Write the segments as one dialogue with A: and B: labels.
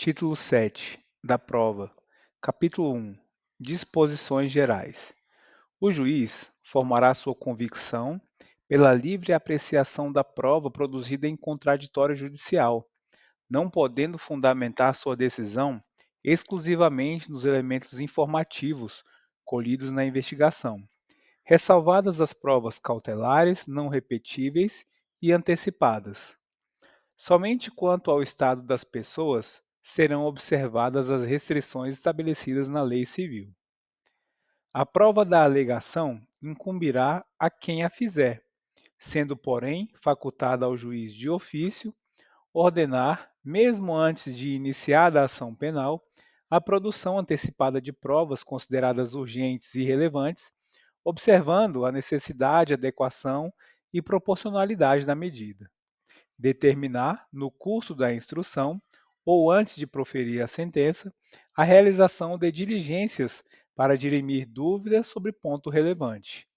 A: Título 7 da prova. Capítulo 1. Disposições gerais. O juiz formará sua convicção pela livre apreciação da prova produzida em contraditório judicial, não podendo fundamentar sua decisão exclusivamente nos elementos informativos colhidos na investigação, ressalvadas as provas cautelares, não repetíveis e antecipadas. Somente quanto ao estado das pessoas serão observadas as restrições estabelecidas na lei civil. A prova da alegação incumbirá a quem a fizer, sendo, porém, facultada ao juiz de ofício ordenar, mesmo antes de iniciada a ação penal, a produção antecipada de provas consideradas urgentes e relevantes, observando a necessidade, adequação e proporcionalidade da medida. Determinar, no curso da instrução ou antes de proferir a sentença, a realização de diligências para dirimir dúvidas sobre ponto relevante.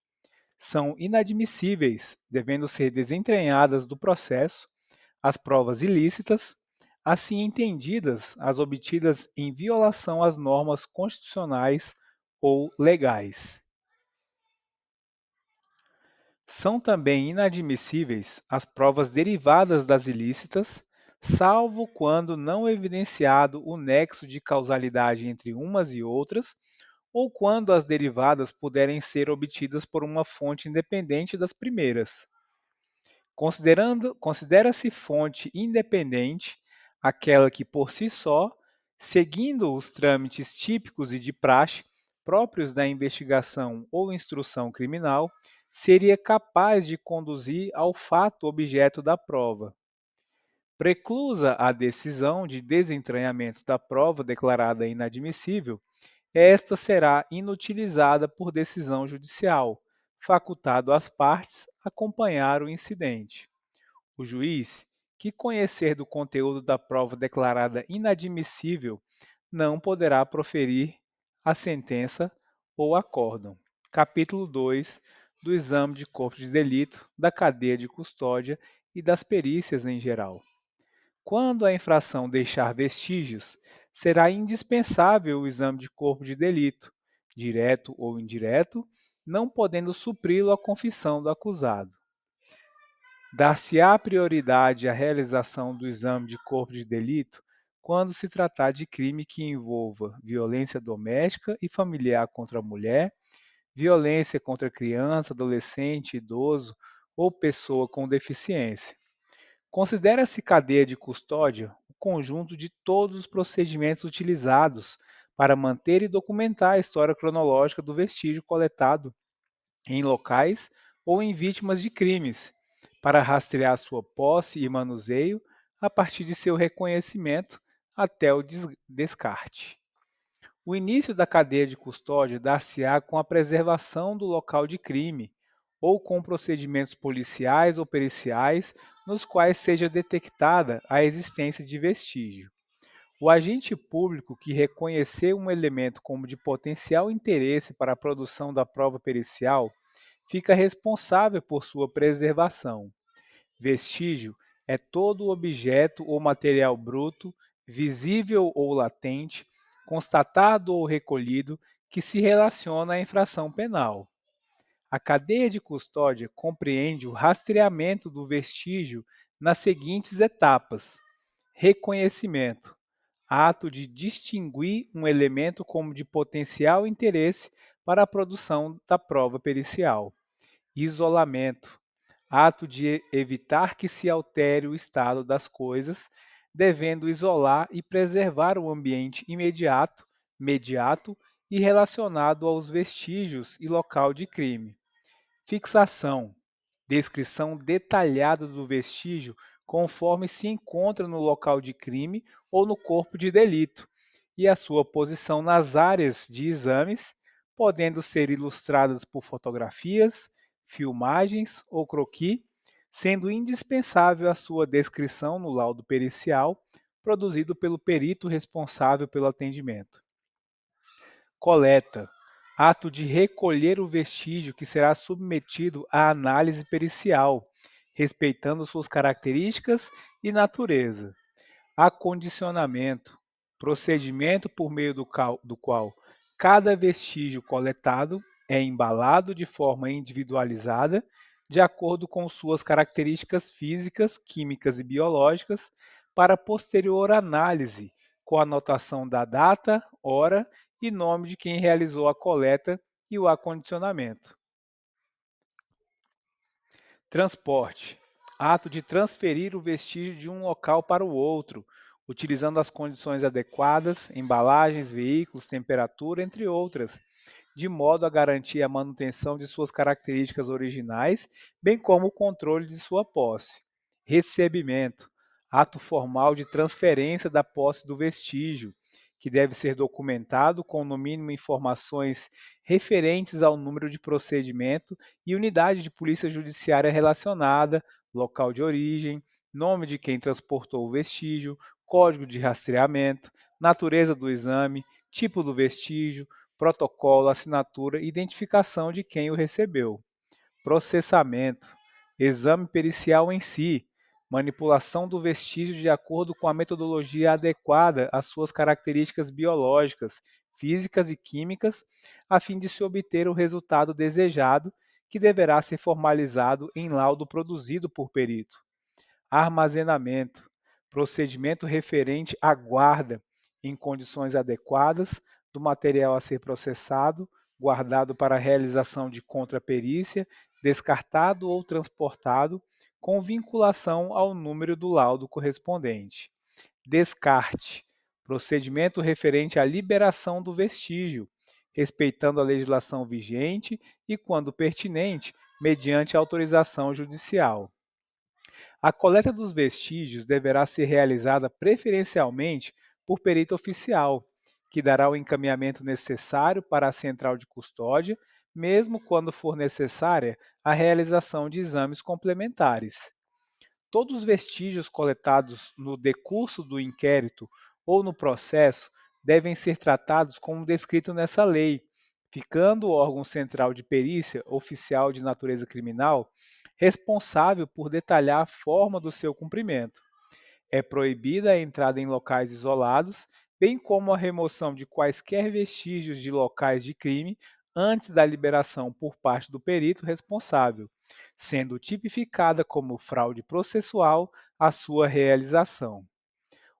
A: São inadmissíveis, devendo ser desentranhadas do processo, as provas ilícitas, assim entendidas as obtidas em violação às normas constitucionais ou legais. São também inadmissíveis as provas derivadas das ilícitas, salvo quando não evidenciado o nexo de causalidade entre umas e outras, ou quando as derivadas puderem ser obtidas por uma fonte independente das primeiras. Considera-se fonte independente aquela que, por si só, seguindo os trâmites típicos e de praxe próprios da investigação ou instrução criminal, seria capaz de conduzir ao fato objeto da prova. Preclusa a decisão de desentranhamento da prova declarada inadmissível, esta será inutilizada por decisão judicial, facultado às partes acompanhar o incidente. O juiz, que conhecer do conteúdo da prova declarada inadmissível, não poderá proferir a sentença ou acórdão. Capítulo 2 do exame de corpo de delito, da cadeia de custódia e das perícias em geral. Quando a infração deixar vestígios, será indispensável o exame de corpo de delito, direto ou indireto, não podendo supri-lo a confissão do acusado. Dar-se-á prioridade à realização do exame de corpo de delito quando se tratar de crime que envolva violência doméstica e familiar contra a mulher, violência contra criança, adolescente, idoso ou pessoa com deficiência. Considera-se cadeia de custódia o conjunto de todos os procedimentos utilizados para manter e documentar a história cronológica do vestígio coletado em locais ou em vítimas de crimes, para rastrear sua posse e manuseio a partir de seu reconhecimento até o descarte. O início da cadeia de custódia dar-se-á com a preservação do local de crime ou com procedimentos policiais ou periciais nos quais seja detectada a existência de vestígio. O agente público que reconhecer um elemento como de potencial interesse para a produção da prova pericial fica responsável por sua preservação. Vestígio é todo objeto ou material bruto, visível ou latente, constatado ou recolhido, que se relaciona à infração penal. A cadeia de custódia compreende o rastreamento do vestígio nas seguintes etapas: reconhecimento, ato de distinguir um elemento como de potencial interesse para a produção da prova pericial. Isolamento, ato de evitar que se altere o estado das coisas, devendo isolar e preservar o ambiente imediato, mediato e relacionado aos vestígios e local de crime. Fixação, descrição detalhada do vestígio conforme se encontra no local de crime ou no corpo de delito, e a sua posição nas áreas de exames, podendo ser ilustradas por fotografias, filmagens ou croquis, sendo indispensável a sua descrição no laudo pericial, produzido pelo perito responsável pelo atendimento. Coleta, ato de recolher o vestígio que será submetido à análise pericial, respeitando suas características e natureza. Acondicionamento, procedimento por meio do qual cada vestígio coletado é embalado de forma individualizada, de acordo com suas características físicas, químicas e biológicas, para posterior análise, com a anotação da data, hora e nome de quem realizou a coleta e o acondicionamento. Transporte. Ato de transferir o vestígio de um local para o outro, utilizando as condições adequadas, embalagens, veículos, temperatura, entre outras, de modo a garantir a manutenção de suas características originais, bem como o controle de sua posse. Recebimento. Ato formal de transferência da posse do vestígio, que deve ser documentado com, no mínimo, informações referentes ao número de procedimento e unidade de polícia judiciária relacionada, local de origem, nome de quem transportou o vestígio, código de rastreamento, natureza do exame, tipo do vestígio, protocolo, assinatura e identificação de quem o recebeu. Processamento, exame pericial em si, manipulação do vestígio de acordo com a metodologia adequada às suas características biológicas, físicas e químicas, a fim de se obter o resultado desejado, que deverá ser formalizado em laudo produzido por perito. Armazenamento, procedimento referente à guarda, em condições adequadas, do material a ser processado, guardado para a realização de contraperícia, descartado ou transportado, com vinculação ao número do laudo correspondente. Descarte, procedimento referente à liberação do vestígio, respeitando a legislação vigente e, quando pertinente, mediante autorização judicial. A coleta dos vestígios deverá ser realizada preferencialmente por perito oficial, que dará o encaminhamento necessário para a central de custódia, mesmo quando for necessária a realização de exames complementares. Todos os vestígios coletados no decurso do inquérito ou no processo devem ser tratados como descrito nessa lei, ficando o órgão central de perícia oficial de natureza criminal responsável por detalhar a forma do seu cumprimento. É proibida a entrada em locais isolados, bem como a remoção de quaisquer vestígios de locais de crime antes da liberação por parte do perito responsável, sendo tipificada como fraude processual a sua realização.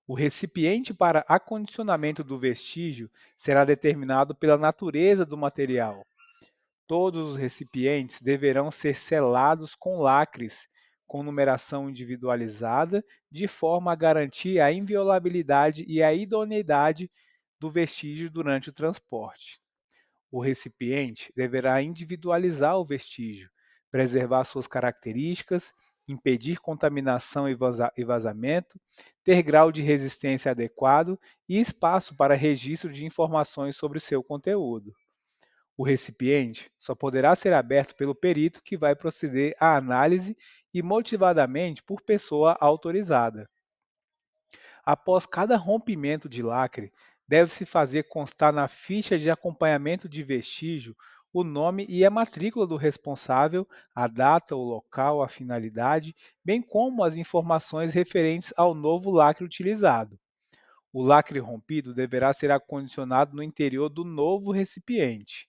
A: O recipiente para acondicionamento do vestígio será determinado pela natureza do material. Todos os recipientes deverão ser selados com lacres, com numeração individualizada, de forma a garantir a inviolabilidade e a idoneidade do vestígio durante o transporte. O recipiente deverá individualizar o vestígio, preservar suas características, impedir contaminação e vazamento, ter grau de resistência adequado e espaço para registro de informações sobre o seu conteúdo. O recipiente só poderá ser aberto pelo perito que vai proceder à análise e motivadamente por pessoa autorizada. Após cada rompimento de lacre, deve-se fazer constar na ficha de acompanhamento de vestígio o nome e a matrícula do responsável, a data, o local, a finalidade, bem como as informações referentes ao novo lacre utilizado. O lacre rompido deverá ser acondicionado no interior do novo recipiente.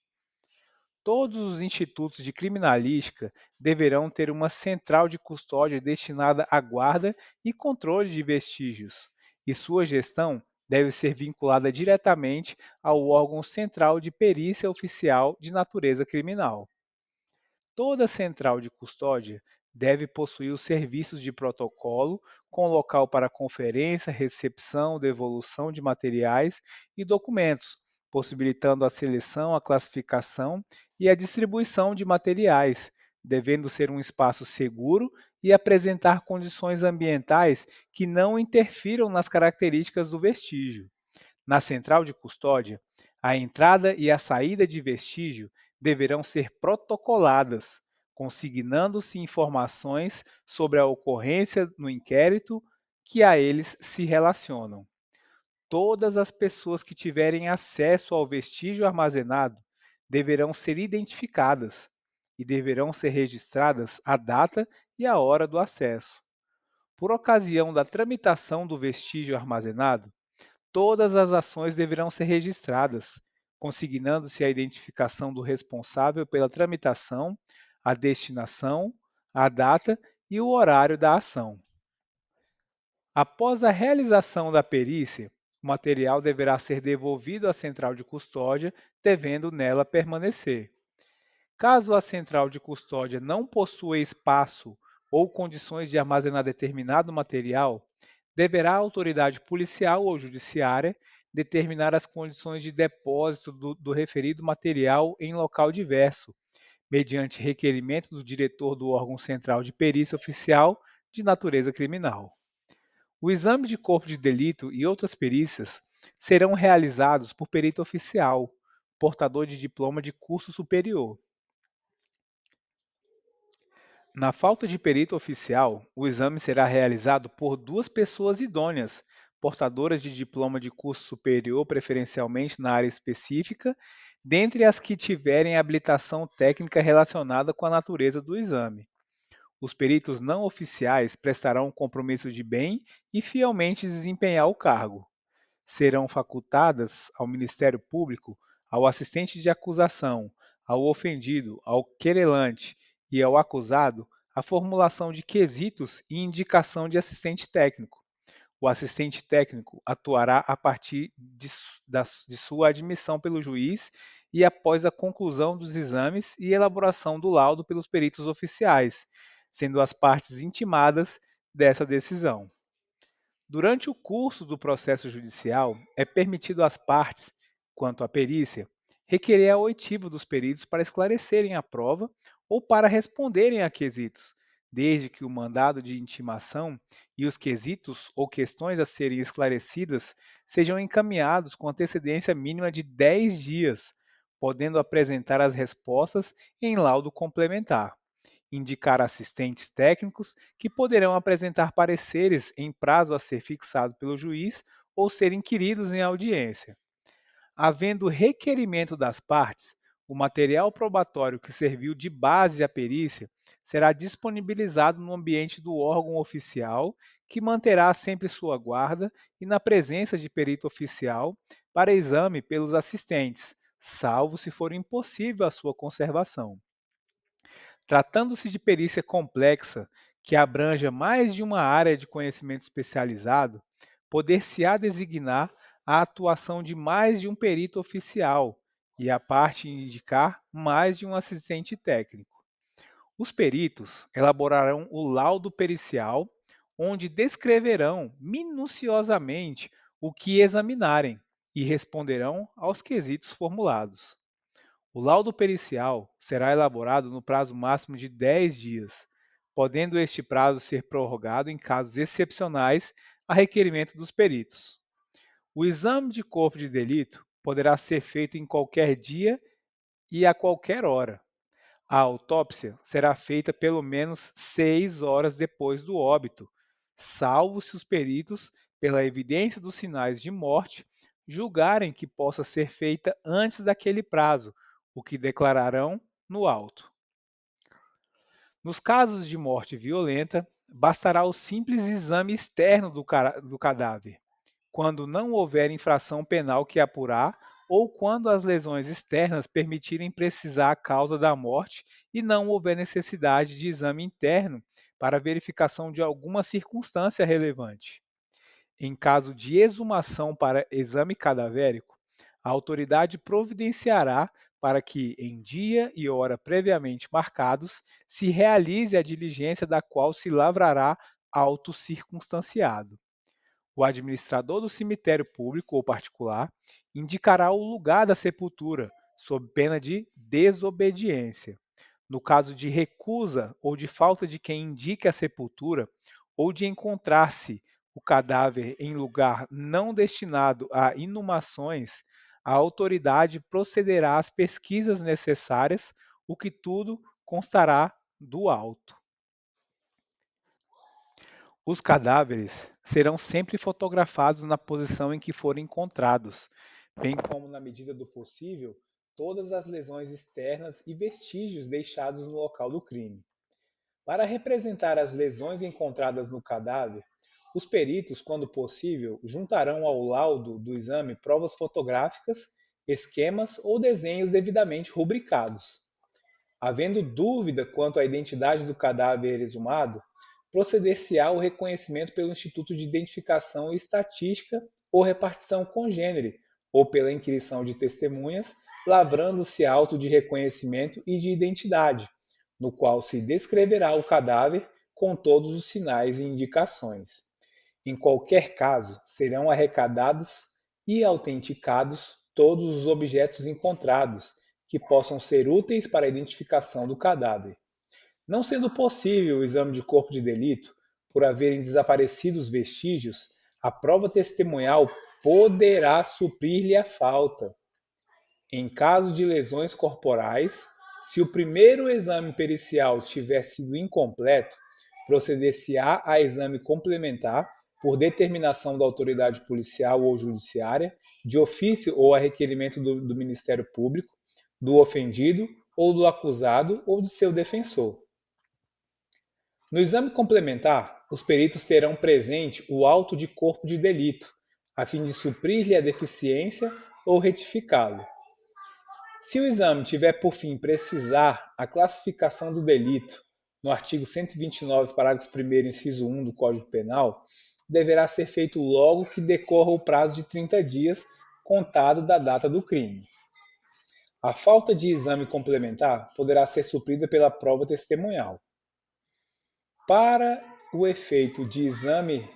A: Todos os institutos de criminalística deverão ter uma central de custódia destinada à guarda e controle de vestígios, e sua gestão deve ser vinculada diretamente ao órgão central de perícia oficial de natureza criminal. Toda central de custódia deve possuir os serviços de protocolo, com local para conferência, recepção, devolução de materiais e documentos, possibilitando a seleção, a classificação e a distribuição de materiais, devendo ser um espaço seguro e apresentar condições ambientais que não interfiram nas características do vestígio. Na central de custódia, a entrada e a saída de vestígio deverão ser protocoladas, consignando-se informações sobre a ocorrência no inquérito que a eles se relacionam. Todas as pessoas que tiverem acesso ao vestígio armazenado deverão ser identificadas e deverão ser registradas a data e a hora do acesso. Por ocasião da tramitação do vestígio armazenado, todas as ações deverão ser registradas, consignando-se a identificação do responsável pela tramitação, a destinação, a data e o horário da ação. Após a realização da perícia, o material deverá ser devolvido à central de custódia, devendo nela permanecer. Caso a central de custódia não possua espaço ou condições de armazenar determinado material, deverá a autoridade policial ou judiciária determinar as condições de depósito do referido material em local diverso, mediante requerimento do diretor do órgão central de perícia oficial de natureza criminal. O exame de corpo de delito e outras perícias serão realizados por perito oficial, portador de diploma de curso superior. Na falta de perito oficial, o exame será realizado por duas pessoas idôneas, portadoras de diploma de curso superior, preferencialmente na área específica, dentre as que tiverem habilitação técnica relacionada com a natureza do exame. Os peritos não oficiais prestarão compromisso de bem e fielmente desempenhar o cargo. Serão facultadas ao Ministério Público, ao assistente de acusação, ao ofendido, ao querelante e ao acusado a formulação de quesitos e indicação de assistente técnico. O assistente técnico atuará a partir de sua admissão pelo juiz e após a conclusão dos exames e elaboração do laudo pelos peritos oficiais, sendo as partes intimadas dessa decisão. Durante o curso do processo judicial, é permitido às partes, quanto à perícia, requerer a oitiva dos peritos para esclarecerem a prova ou para responderem a quesitos, desde que o mandado de intimação e os quesitos ou questões a serem esclarecidas sejam encaminhados com antecedência mínima de 10 dias, podendo apresentar as respostas em laudo complementar, indicar assistentes técnicos que poderão apresentar pareceres em prazo a ser fixado pelo juiz ou ser inquiridos em audiência. Havendo requerimento das partes, o material probatório que serviu de base à perícia será disponibilizado no ambiente do órgão oficial, que manterá sempre sua guarda e na presença de perito oficial para exame pelos assistentes, salvo se for impossível a sua conservação. Tratando-se de perícia complexa, que abranja mais de uma área de conhecimento especializado, poder-se-á designar a atuação de mais de um perito oficial e a parte indicar mais de um assistente técnico. Os peritos elaborarão o laudo pericial, onde descreverão minuciosamente o que examinarem e responderão aos quesitos formulados. O laudo pericial será elaborado no prazo máximo de 10 dias, podendo este prazo ser prorrogado em casos excepcionais a requerimento dos peritos. O exame de corpo de delito poderá ser feito em qualquer dia e a qualquer hora. A autópsia será feita pelo menos 6 horas depois do óbito, salvo se os peritos, pela evidência dos sinais de morte, julgarem que possa ser feita antes daquele prazo, o que declararão no auto. Nos casos de morte violenta, bastará o simples exame externo do cadáver, quando não houver infração penal que apurar ou quando as lesões externas permitirem precisar a causa da morte e não houver necessidade de exame interno para verificação de alguma circunstância relevante. Em caso de exumação para exame cadavérico, a autoridade providenciará para que, em dia e hora previamente marcados, se realize a diligência da qual se lavrará auto circunstanciado. O administrador do cemitério público ou particular indicará o lugar da sepultura, sob pena de desobediência. No caso de recusa ou de falta de quem indique a sepultura, ou de encontrar-se o cadáver em lugar não destinado a inumações, a autoridade procederá às pesquisas necessárias, o que tudo constará do auto. Os cadáveres serão sempre fotografados na posição em que forem encontrados, bem como, na medida do possível, todas as lesões externas e vestígios deixados no local do crime. Para representar as lesões encontradas no cadáver, Os peritos, quando possível, juntarão ao laudo do exame provas fotográficas, esquemas ou desenhos devidamente rubricados. Havendo dúvida quanto à identidade do cadáver exumado, proceder-se-á ao reconhecimento pelo Instituto de Identificação e Estatística ou repartição congênere, ou pela inquirição de testemunhas, lavrando-se auto de reconhecimento e de identidade, no qual se descreverá o cadáver com todos os sinais e indicações. Em qualquer caso, serão arrecadados e autenticados todos os objetos encontrados que possam ser úteis para a identificação do cadáver. Não sendo possível o exame de corpo de delito, por haverem desaparecido os vestígios, a prova testemunhal poderá suprir-lhe a falta. Em caso de lesões corporais, se o primeiro exame pericial tiver sido incompleto, proceder-se-á a exame complementar por determinação da autoridade policial ou judiciária, de ofício ou a requerimento do Ministério Público, do ofendido ou do acusado ou de seu defensor. No exame complementar, os peritos terão presente o auto de corpo de delito, a fim de suprir-lhe a deficiência ou retificá-lo. Se o exame tiver por fim precisar a classificação do delito, no artigo 129, parágrafo 1º, inciso 1 do Código Penal, deverá ser feito logo que decorra o prazo de 30 dias contado da data do crime. A falta de exame complementar poderá ser suprida pela prova testemunhal. Para o efeito de exame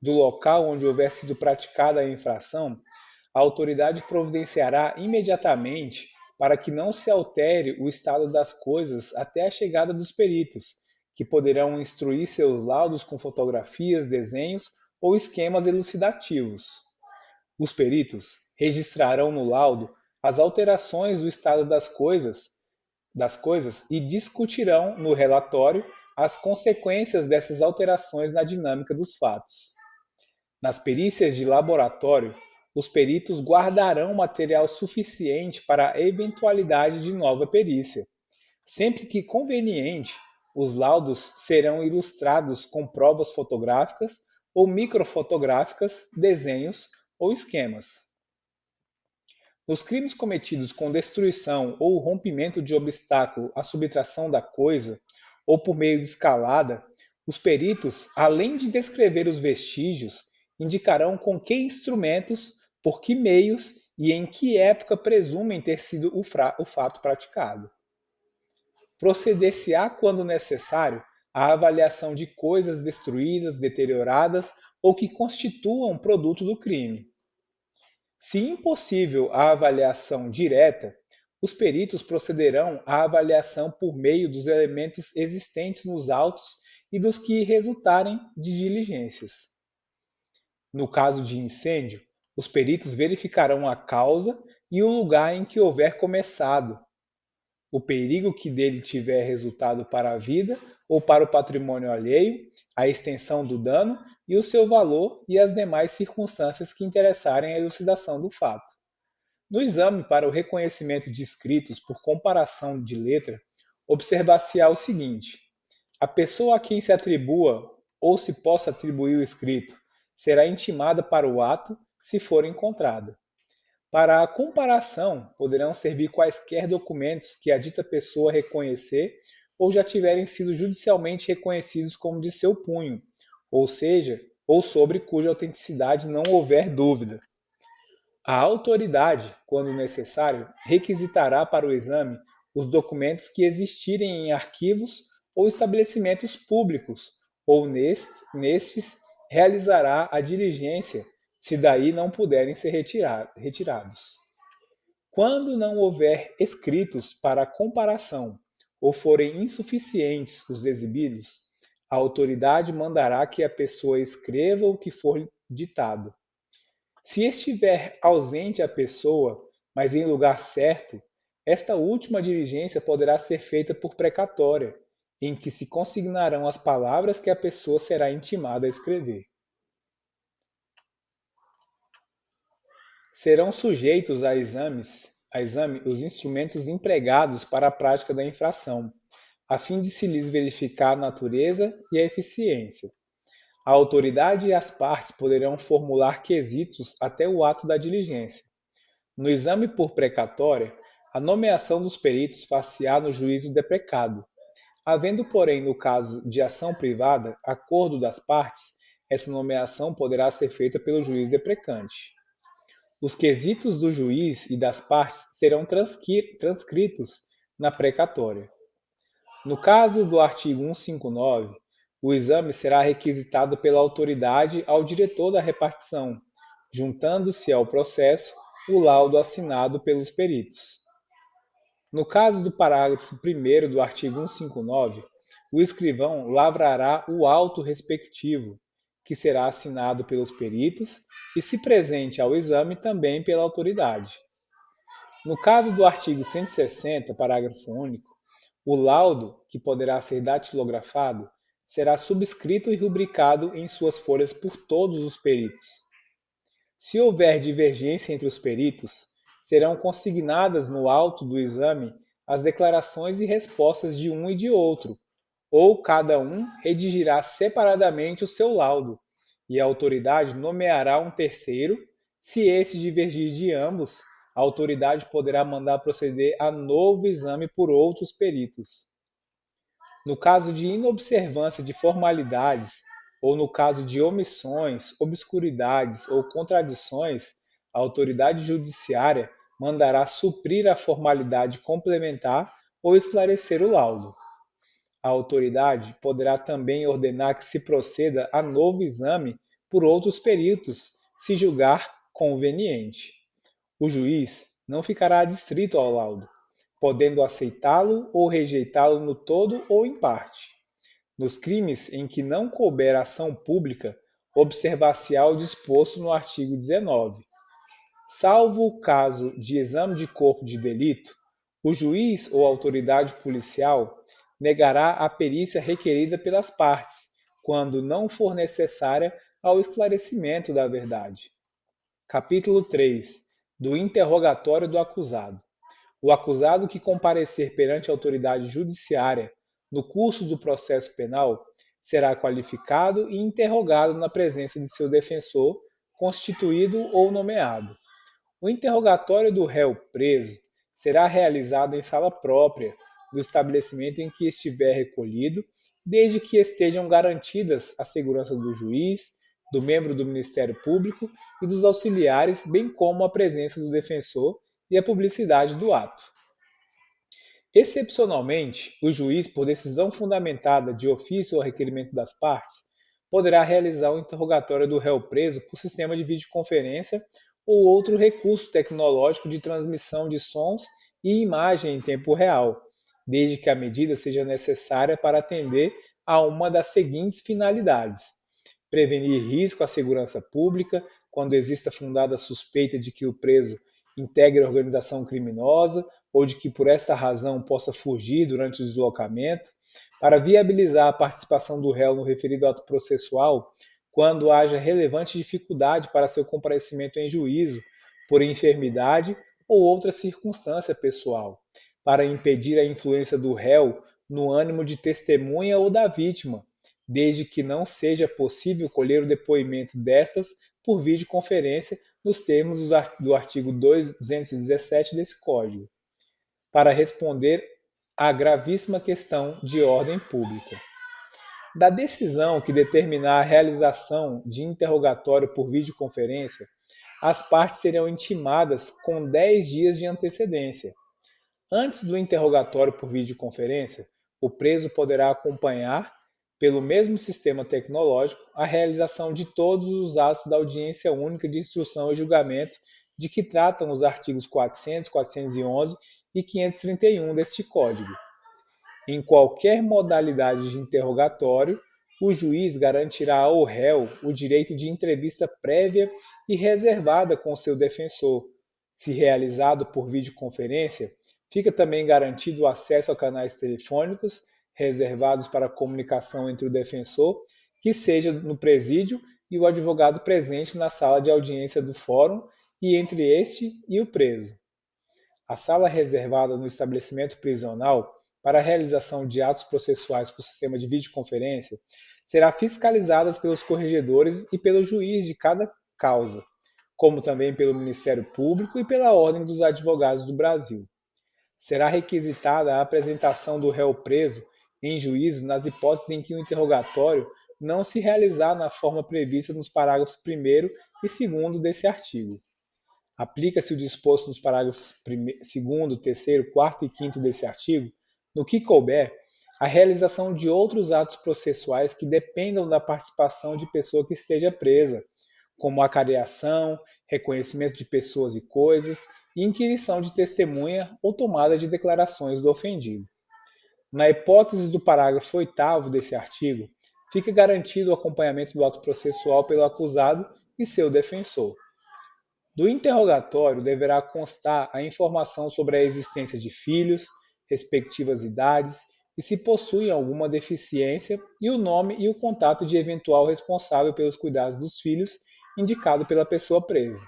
A: do local onde houver sido praticada a infração, a autoridade providenciará imediatamente para que não se altere o estado das coisas até a chegada dos peritos, que poderão instruir seus laudos com fotografias, desenhos ou esquemas elucidativos. Os peritos registrarão no laudo as alterações do estado das coisas e discutirão no relatório as consequências dessas alterações na dinâmica dos fatos. Nas perícias de laboratório, os peritos guardarão material suficiente para a eventualidade de nova perícia. Sempre que conveniente, os laudos serão ilustrados com provas fotográficas ou microfotográficas, desenhos ou esquemas. Nos crimes cometidos com destruição ou rompimento de obstáculo à subtração da coisa, ou por meio de escalada, os peritos, além de descrever os vestígios, indicarão com que instrumentos, por que meios e em que época presumem ter sido o fato praticado. Proceder-se-á, quando necessário, à avaliação de coisas destruídas, deterioradas ou que constituam produto do crime. Se impossível a avaliação direta, os peritos procederão à avaliação por meio dos elementos existentes nos autos e dos que resultarem de diligências. No caso de incêndio, os peritos verificarão a causa e o lugar em que houver começado, o perigo que dele tiver resultado para a vida ou para o patrimônio alheio, a extensão do dano e o seu valor e as demais circunstâncias que interessarem a elucidação do fato. No exame para o reconhecimento de escritos por comparação de letra, observar-se-á o seguinte: a pessoa a quem se atribua ou se possa atribuir o escrito será intimada para o ato se for encontrada. Para a comparação, poderão servir quaisquer documentos que a dita pessoa reconhecer ou já tiverem sido judicialmente reconhecidos como de seu punho, ou seja, ou sobre cuja autenticidade não houver dúvida. A autoridade, quando necessário, requisitará para o exame os documentos que existirem em arquivos ou estabelecimentos públicos, ou nestes realizará a diligência se daí não puderem ser retirados. Quando não houver escritos para comparação ou forem insuficientes os exibidos, a autoridade mandará que a pessoa escreva o que for ditado. Se estiver ausente a pessoa, mas em lugar certo, esta última diligência poderá ser feita por precatória, em que se consignarão as palavras que a pessoa será intimada a escrever. Serão sujeitos a exame os instrumentos empregados para a prática da infração, a fim de se lhes verificar a natureza e a eficiência. A autoridade e as partes poderão formular quesitos até o ato da diligência. No exame por precatória, a nomeação dos peritos far-se-á no juízo deprecado. Havendo, porém, no caso de ação privada, acordo das partes, essa nomeação poderá ser feita pelo juiz deprecante. Os quesitos do juiz e das partes serão transcritos na precatória. No caso do artigo 159, o exame será requisitado pela autoridade ao diretor da repartição, juntando-se ao processo o laudo assinado pelos peritos. No caso do parágrafo 1º do artigo 159, o escrivão lavrará o auto respectivo, que será assinado pelos peritos e, se presente ao exame, também pela autoridade. No caso do artigo 160, parágrafo único, o laudo, que poderá ser datilografado, será subscrito e rubricado em suas folhas por todos os peritos. Se houver divergência entre os peritos, serão consignadas no auto do exame as declarações e respostas de um e de outro, ou cada um redigirá separadamente o seu laudo, e a autoridade nomeará um terceiro. Se esse divergir de ambos, a autoridade poderá mandar proceder a novo exame por outros peritos. No caso de inobservância de formalidades, ou no caso de omissões, obscuridades ou contradições, a autoridade judiciária mandará suprir a formalidade complementar ou esclarecer o laudo. A autoridade poderá também ordenar que se proceda a novo exame por outros peritos, se julgar conveniente. O juiz não ficará adstrito ao laudo, podendo aceitá-lo ou rejeitá-lo no todo ou em parte. Nos crimes em que não couber ação pública, observar-se-á o disposto no artigo 19. Salvo o caso de exame de corpo de delito, o juiz ou autoridade policial negará a perícia requerida pelas partes, quando não for necessária ao esclarecimento da verdade. Capítulo 3. Do interrogatório do acusado. O acusado que comparecer perante a autoridade judiciária no curso do processo penal será qualificado e interrogado na presença de seu defensor, constituído ou nomeado. O interrogatório do réu preso será realizado em sala própria do estabelecimento em que estiver recolhido, desde que estejam garantidas a segurança do juiz, do membro do Ministério Público e dos auxiliares, bem como a presença do defensor e a publicidade do ato. Excepcionalmente, o juiz, por decisão fundamentada de ofício ou requerimento das partes, poderá realizar o interrogatório do réu preso por sistema de videoconferência ou outro recurso tecnológico de transmissão de sons e imagem em tempo real, desde que a medida seja necessária para atender a uma das seguintes finalidades: prevenir risco à segurança pública, quando exista fundada suspeita de que o preso integre a organização criminosa ou de que por esta razão possa fugir durante o deslocamento, para viabilizar a participação do réu no referido ato processual, quando haja relevante dificuldade para seu comparecimento em juízo, por enfermidade ou outra circunstância pessoal, para impedir a influência do réu no ânimo de testemunha ou da vítima, desde que não seja possível colher o depoimento destas por videoconferência nos termos do artigo 217 desse Código, para responder à gravíssima questão de ordem pública. Da decisão que determinar a realização de interrogatório por videoconferência, as partes serão intimadas com 10 dias de antecedência. Antes do interrogatório por videoconferência, o preso poderá acompanhar, pelo mesmo sistema tecnológico, a realização de todos os atos da audiência única de instrução e julgamento de que tratam os artigos 400, 411 e 531 deste Código. Em qualquer modalidade de interrogatório, o juiz garantirá ao réu o direito de entrevista prévia e reservada com seu defensor. Se realizado por videoconferência, fica também garantido o acesso a canais telefônicos reservados para comunicação entre o defensor, que seja no presídio, e o advogado presente na sala de audiência do fórum e entre este e o preso. A sala reservada no estabelecimento prisional para a realização de atos processuais por sistema de videoconferência será fiscalizada pelos corregedores e pelo juiz de cada causa, como também pelo Ministério Público e pela Ordem dos Advogados do Brasil. Será requisitada a apresentação do réu preso em juízo nas hipóteses em que o interrogatório não se realizar na forma prevista nos parágrafos 1º e 2º desse artigo. Aplica-se o disposto nos parágrafos 2º, 3º, 4º e 5º desse artigo, no que couber, a realização de outros atos processuais que dependam da participação de pessoa que esteja presa, como acareação, reconhecimento de pessoas e coisas, e inquirição de testemunha ou tomada de declarações do ofendido. Na hipótese do parágrafo 8º desse artigo, fica garantido o acompanhamento do ato processual pelo acusado e seu defensor. Do interrogatório deverá constar a informação sobre a existência de filhos, respectivas idades e se possuem alguma deficiência e o nome e o contato de eventual responsável pelos cuidados dos filhos indicado pela pessoa presa.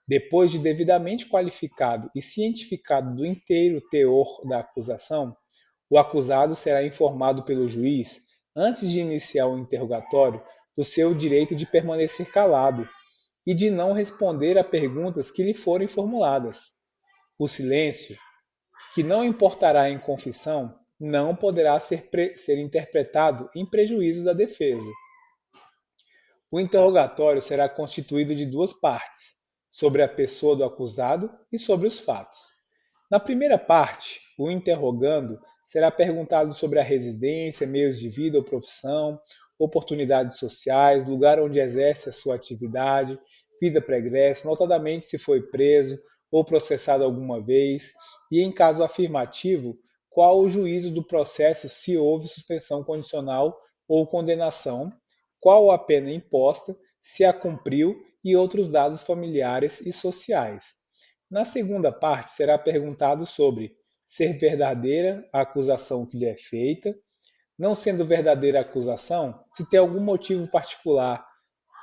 A: Depois de devidamente qualificado e cientificado do inteiro teor da acusação, o acusado será informado pelo juiz, antes de iniciar o interrogatório, do seu direito de permanecer calado e de não responder a perguntas que lhe forem formuladas. O silêncio, que não importará em confissão, não poderá ser interpretado em prejuízo da defesa. O interrogatório será constituído de duas partes, sobre a pessoa do acusado e sobre os fatos. Na primeira parte, o interrogando será perguntado sobre a residência, meios de vida ou profissão, oportunidades sociais, lugar onde exerce a sua atividade, vida pregressa, notadamente se foi preso ou processado alguma vez, e em caso afirmativo, qual o juízo do processo se houve suspensão condicional ou condenação, qual a pena imposta, se a cumpriu e outros dados familiares e sociais. Na segunda parte será perguntado sobre ser verdadeira a acusação que lhe é feita, não sendo verdadeira a acusação, se tem algum motivo particular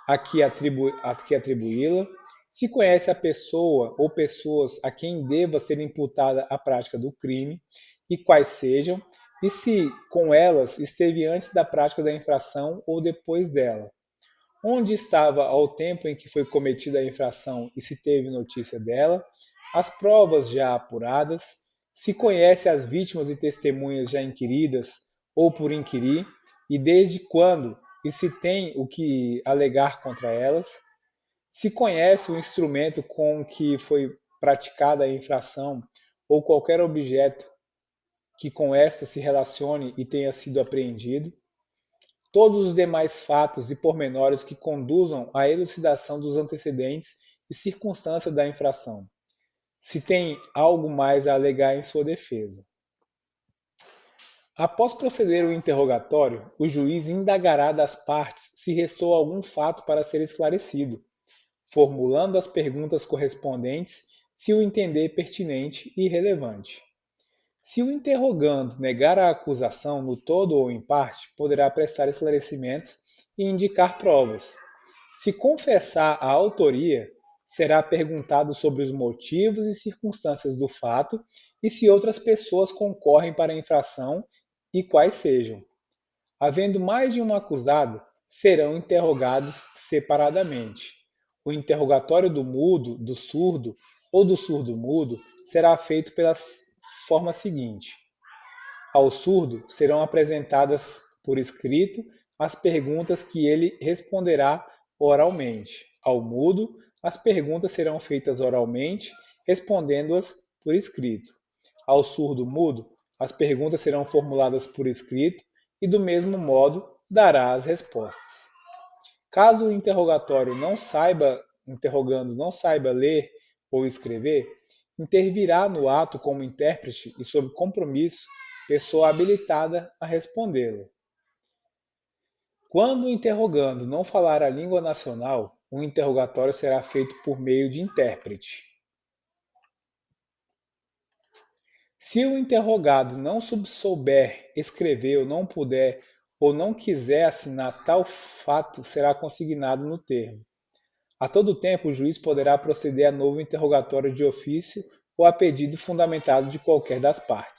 A: a que atribuí-la, se conhece a pessoa ou pessoas a quem deva ser imputada a prática do crime e quais sejam, e se com elas esteve antes da prática da infração ou depois dela. Onde estava ao tempo em que foi cometida a infração e se teve notícia dela, as provas já apuradas, se conhece as vítimas e testemunhas já inquiridas ou por inquirir, e desde quando e se tem o que alegar contra elas, se conhece o instrumento com que foi praticada a infração ou qualquer objeto que com esta se relacione e tenha sido apreendido, todos os demais fatos e pormenores que conduzam à elucidação dos antecedentes e circunstâncias da infração, se tem algo mais a alegar em sua defesa. Após proceder o interrogatório, o juiz indagará das partes se restou algum fato para ser esclarecido, formulando as perguntas correspondentes se o entender pertinente e relevante. Se o interrogando negar a acusação no todo ou em parte, poderá prestar esclarecimentos e indicar provas. Se confessar a autoria, será perguntado sobre os motivos e circunstâncias do fato e se outras pessoas concorrem para a infração e quais sejam. Havendo mais de um acusado, serão interrogados separadamente. O interrogatório do mudo, do surdo ou do surdo-mudo será feito pela forma seguinte: ao surdo serão apresentadas por escrito as perguntas que ele responderá oralmente. Ao mudo, as perguntas serão feitas oralmente, respondendo-as por escrito. Ao surdo-mudo, as perguntas serão formuladas por escrito e, do mesmo modo, dará as respostas. Caso o interrogando não saiba ler ou escrever, intervirá no ato como intérprete e, sob compromisso, pessoa habilitada a respondê-lo. Quando o interrogando não falar a língua nacional, o interrogatório será feito por meio de intérprete. Se o interrogado não souber escrever ou não puder ou não quiser assinar tal fato, será consignado no termo. A todo tempo, o juiz poderá proceder a novo interrogatório de ofício ou a pedido fundamentado de qualquer das partes.